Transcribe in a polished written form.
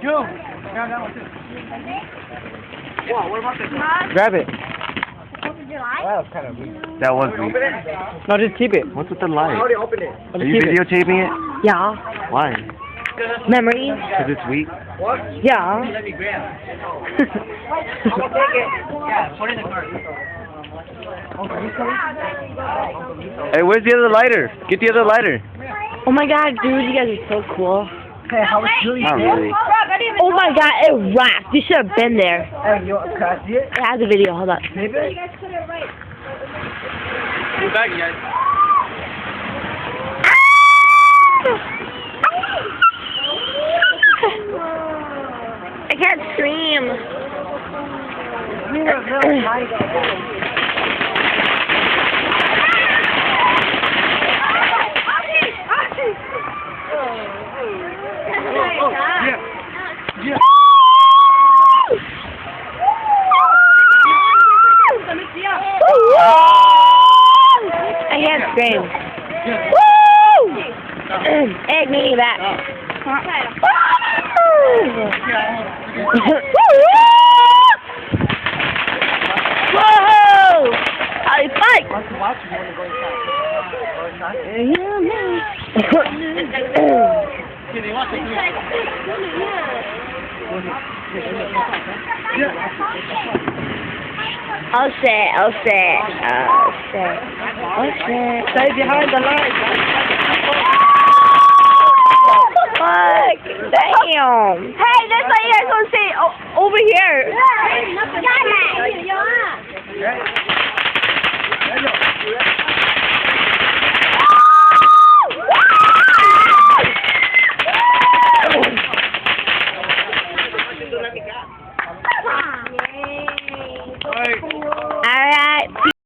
Joe, grab that one too. Whoa, what about this? Grab it. That was kind of weird. That was weird. No, just keep it. What's with the light? How do you open it? Are you videotaping it? Yeah. Why? Memories? Because it's weak? What? Yeah. Let me grab. I'm gonna take it. Yeah, put it in the cart. Hey, where's the other lighter? Get the other lighter. Oh my god, dude, you guys are so cool. Hey, how was Julie? Not really. Oh my god, it rocked. You should have been there. Hey, you can I see it? It has a video, hold up. Maybe? You guys put it right. Get back, guys. I can't scream. I can't scream. Woo! Egg me back. Whoa! I fight. Oh shit, oh shit, oh shit, oh shit. Stay behind the light. Fuck, damn. Hey, that's what you guys gonna say over here. Hey.